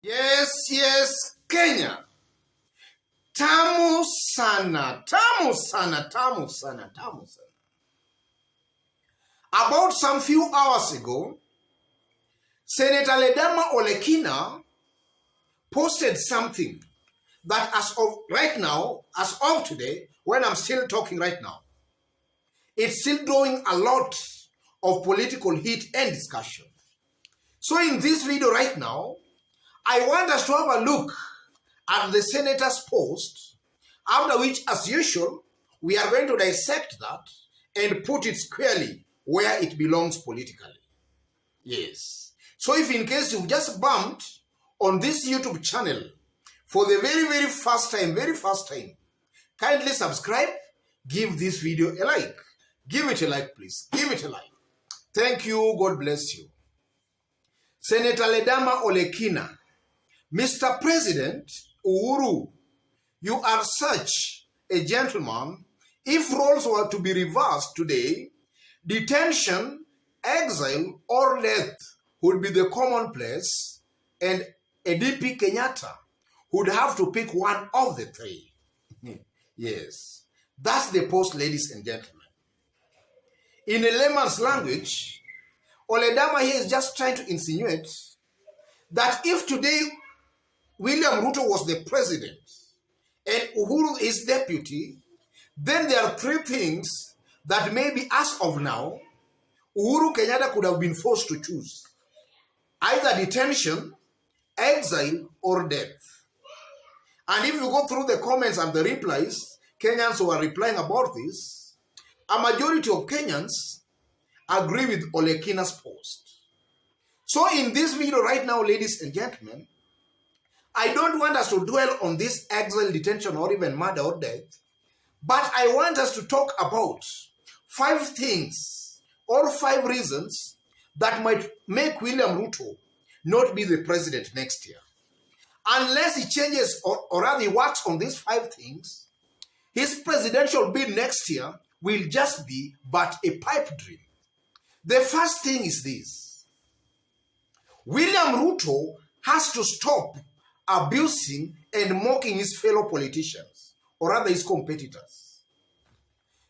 Yes, Kenya. Tamu sana, tamu sana, tamu sana, tamu sana. About some few hours ago, Senator Ole Kina posted something that as of right now, as of today, when I'm still talking right now, it's still drawing a lot of political heat and discussion. So in this video right now, I want us to have a look at the senator's post, after which, as usual, we are going to dissect that and put it squarely where it belongs politically. Yes. So if in case you've just bumped on this YouTube channel for the very first time, kindly subscribe, give this video a like. Give it a like, please. Give it a like. Thank you. God bless you. Senator Ole Kina, Mr. President Uhuru, you are such a gentleman. If roles were to be reversed today, detention, exile, or death would be the commonplace, and ADP Kenyatta would have to pick one of the three. Yes, that's the post, ladies and gentlemen. In a layman's language, Oledama here is just trying to insinuate that if today William Ruto was the president and Uhuru is deputy, then there are three things that maybe as of now, Uhuru Kenyatta could have been forced to choose. Either detention, exile, or death. And if you go through the comments and the replies, Kenyans who are replying about this, a majority of Kenyans agree with Ole Kina's post. So in this video right now, ladies and gentlemen, I don't want us to dwell on this exile, detention, or even murder or death, but I want us to talk about 5 things or 5 reasons that might make William Ruto not be the president next year. Unless he changes or rather he works on these 5 things, his presidential bid next year will just be but a pipe dream. The first thing is this: William Ruto has to stop abusing and mocking his fellow politicians, or rather his competitors.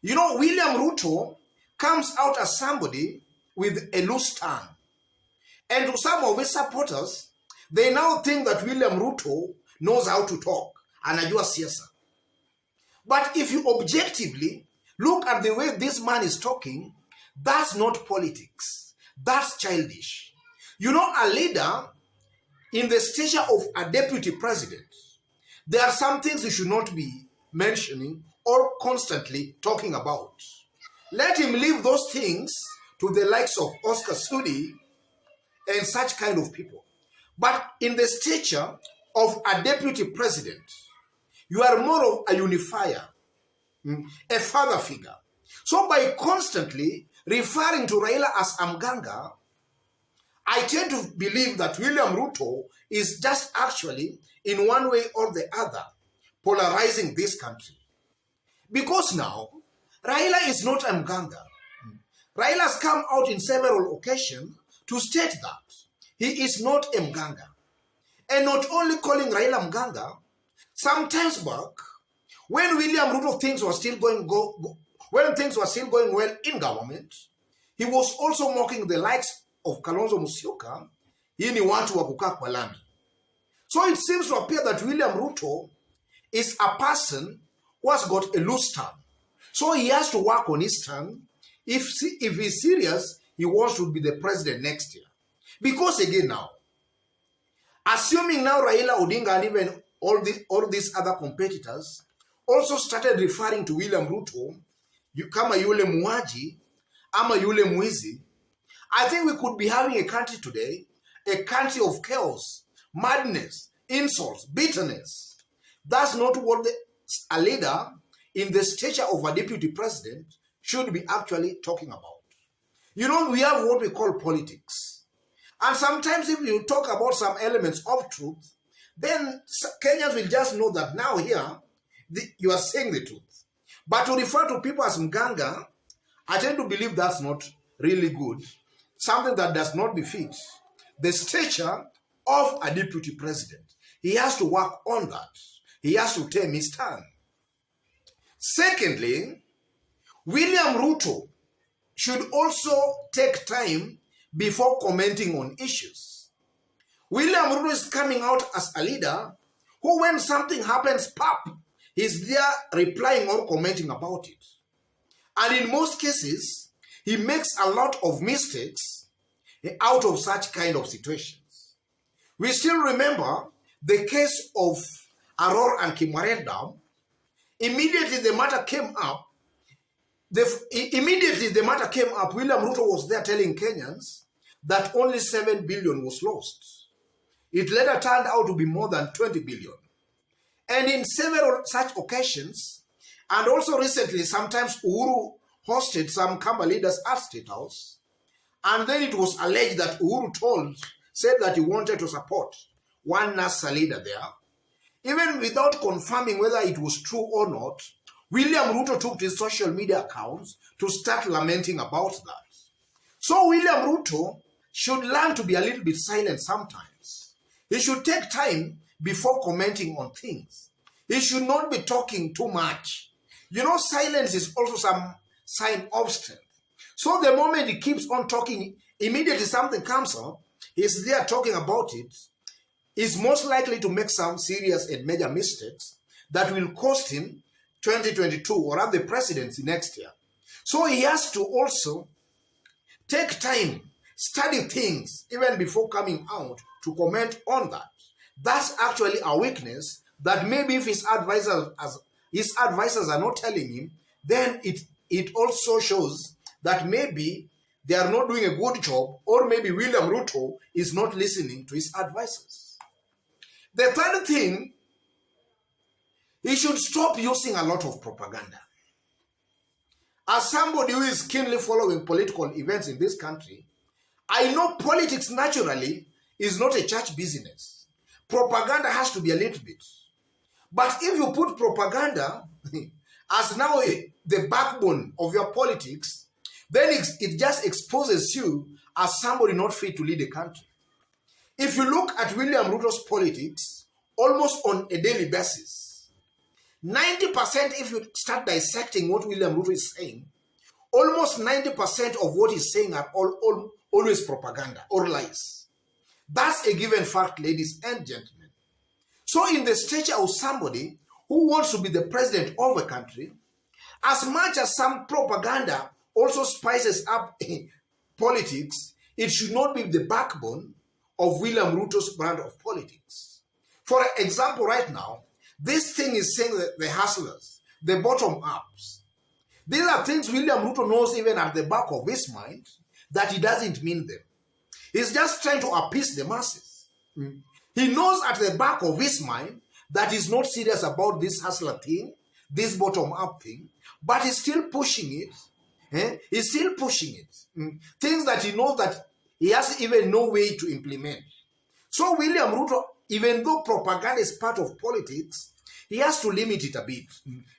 You know, William Ruto comes out as somebody with a loose tongue. And to some of his supporters, they now think that William Ruto knows how to talk, anajua siasa. But if you objectively look at the way this man is talking, that's not politics. That's childish. You know, a leader in the stature of a deputy president, there are some things you should not be mentioning or constantly talking about. Let him leave those things to the likes of Oscar Sudi and such kind of people. But in the stature of a deputy president, you are more of a unifier, a father figure. So by constantly referring to Raila as Amganga, I tend to believe that William Ruto is just actually, in one way or the other, polarizing this country. Because now, Raila is not Mganga. Raila has come out in several occasions to state that he is not Mganga. And not only calling Raila Mganga, sometimes back, when William Ruto things were still going well in government, he was also mocking the likes of Kalonzo Musyoka. Hii ni watu wa kukaa kwa lami. So it seems to appear that William Ruto is a person who has got a loose tongue. So he has to work on his tongue. If he's serious, he wants to be the president next year. Because again now, assuming now Raila Odinga and even all these other competitors also started referring to William Ruto kama yule muaji ama yule mwizi, I think we could be having a country today, a country of chaos, madness, insults, bitterness. That's not what a leader in the stature of a deputy president should be actually talking about. You know, we have what we call politics. And sometimes if you talk about some elements of truth, then Kenyans will just know that now here, you are saying the truth. But to refer to people as Mganga, I tend to believe that's not really good. Something that does not befit the stature of a deputy president. He has to work on that. He has to tame his tongue. Secondly, William Ruto should also take time before commenting on issues. William Ruto is coming out as a leader who, when something happens, pop, he's there replying or commenting about it. And in most cases, he makes a lot of mistakes out of such kind of situations. We still remember the case of Aror and Kimwaret Dam. Immediately the matter came up, William Ruto was there telling Kenyans that only 7 billion was lost. It later turned out to be more than 20 billion. And in several such occasions, and also recently, sometimes Uhuru hosted some Kamba leaders at State House, and then it was alleged that Uhuru said that he wanted to support one NASA leader there. Even without confirming whether it was true or not, William Ruto took to his social media accounts to start lamenting about that. So William Ruto should learn to be a little bit silent sometimes. He should take time before commenting on things. He should not be talking too much. You know, silence is also some sign of strength. So the moment he keeps on talking, immediately something comes up, he's there talking about it, is most likely to make some serious and major mistakes that will cost him 2022 or at the presidency next year. So he has to also take time, study things, even before coming out to comment on that. That's actually a weakness that maybe if his advisors are not telling him, then it also shows that maybe they are not doing a good job, or maybe William Ruto is not listening to his advisors. The third thing, he should stop using a lot of propaganda. As somebody who is keenly following political events in this country, I know politics naturally is not a church business. Propaganda has to be a little bit. But if you put propaganda as now the backbone of your politics, then it just exposes you as somebody not fit to lead a country. If you look at William Ruto's politics, almost on a daily basis, 90%, if you start dissecting what William Ruto is saying, almost 90% of what he's saying are always propaganda or lies. That's a given fact, ladies and gentlemen. So in the stature of somebody who wants to be the president of a country, as much as some propaganda also spices up politics, it should not be the backbone of William Ruto's brand of politics. For example, right now, this thing is saying that the hustlers, the bottom-ups, these are things William Ruto knows even at the back of his mind that he doesn't mean them. He's just trying to appease the masses. He knows at the back of his mind that he's not serious about this hustler thing, this bottom-up thing, but he's still pushing it. He's still pushing it. Things that he knows that he has even no way to implement. So William Ruto, even though propaganda is part of politics, he has to limit it a bit.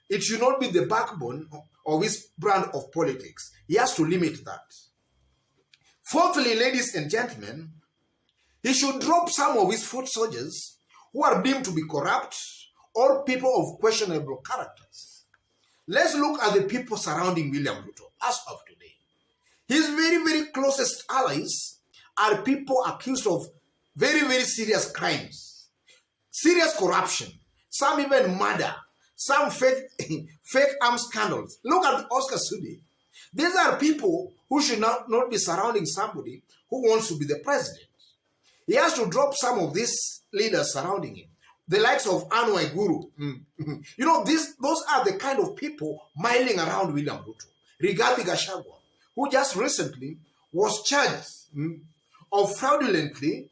It should not be the backbone of his brand of politics. He has to limit that. Fourthly, ladies and gentlemen, he should drop some of his foot soldiers who are deemed to be corrupt or people of questionable characters. Let's look at the people surrounding William Ruto as of today. His very, very closest allies are people accused of very, very serious crimes, serious corruption, some even murder, some fake arms scandals. Look at Oscar Sudi. These are people who should not be surrounding somebody who wants to be the president. He has to drop some of these leaders surrounding him, the likes of Anne Waiguru. You know, those are the kind of people miling around William Ruto. Rigathi Gachagua, who just recently was charged of fraudulently,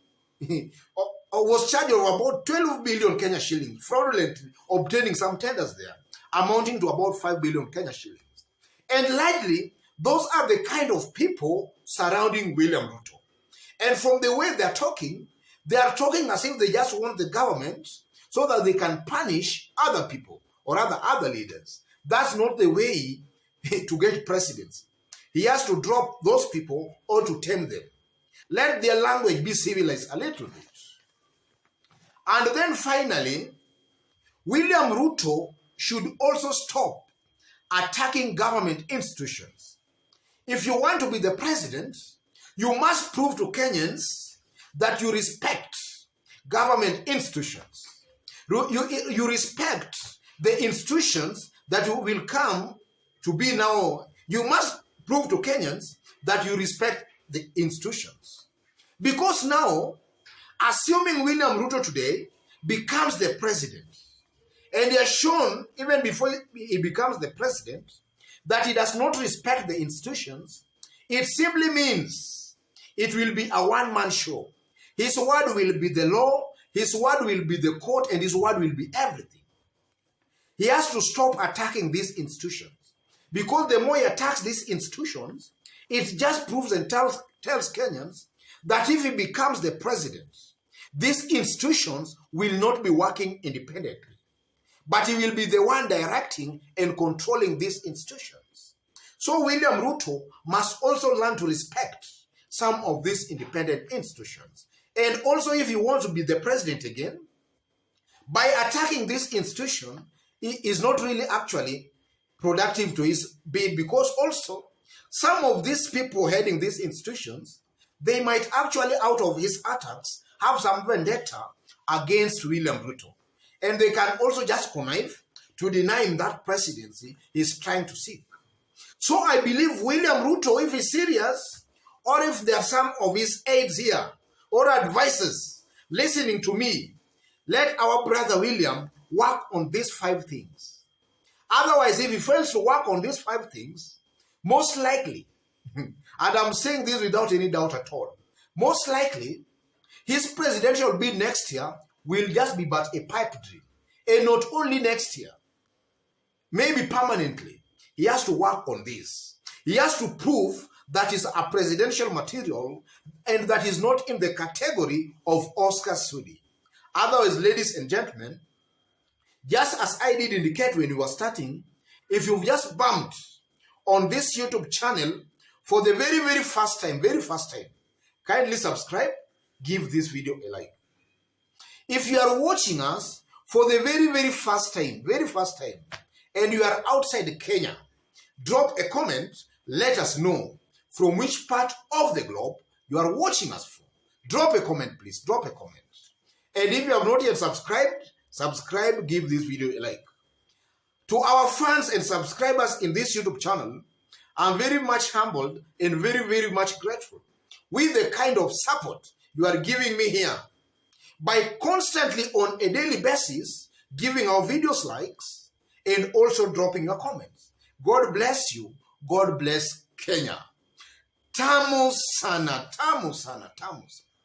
was charged of about 12 billion Kenya shillings, fraudulently obtaining some tenders there, amounting to about 5 billion Kenya shillings. And likely, those are the kind of people surrounding William Ruto. And from the way they are talking as if they just want the government so that they can punish other people or other leaders. That's not the way to get presidents. He has to drop those people or to tame them. Let their language be civilized a little bit. And then finally, William Ruto should also stop attacking government institutions. If you want to be the president, you must prove to Kenyans that you respect government institutions. You respect the institutions that will come to be now. You must prove to Kenyans that you respect the institutions. Because now, assuming William Ruto today becomes the president, and he has shown, even before he becomes the president, that he does not respect the institutions, it simply means it will be a one-man show. His word will be the law, his word will be the court, and his word will be everything. He has to stop attacking these institutions. Because the more he attacks these institutions, it just proves and tells Kenyans that if he becomes the president, these institutions will not be working independently, but he will be the one directing and controlling these institutions. So William Ruto must also learn to respect some of these independent institutions. And also, if he wants to be the president again, by attacking this institution, he is not really actually productive to his bid, because also some of these people heading these institutions, they might actually, out of his attacks, have some vendetta against William Ruto. And they can also just connive to deny him that presidency he's trying to seek. So I believe William Ruto, if he's serious, or if there are some of his aides here, or advisors listening to me, let our brother William work on these 5 things. Otherwise, if he fails to work on these 5 things, most likely, and I'm saying this without any doubt at all, most likely, his presidential bid next year will just be but a pipe dream. And not only next year, maybe permanently, he has to work on this. He has to prove that is a presidential material and that is not in the category of Oscar Sudi. Otherwise, ladies and gentlemen, just as I did indicate when we were starting, if you've just bumped on this YouTube channel for the very, very first time, kindly subscribe, give this video a like. If you are watching us for the very, very first time, and you are outside Kenya, drop a comment, let us know from which part of the globe you are watching us from. Drop a comment, please, drop a comment. And if you have not yet subscribed, subscribe, give this video a like. To our fans and subscribers in this YouTube channel, I'm very much humbled and very, very much grateful with the kind of support you are giving me here by constantly on a daily basis giving our videos likes and also dropping your comments. God bless you. God bless Kenya. Tamu sana, tamu sana, tamu sana.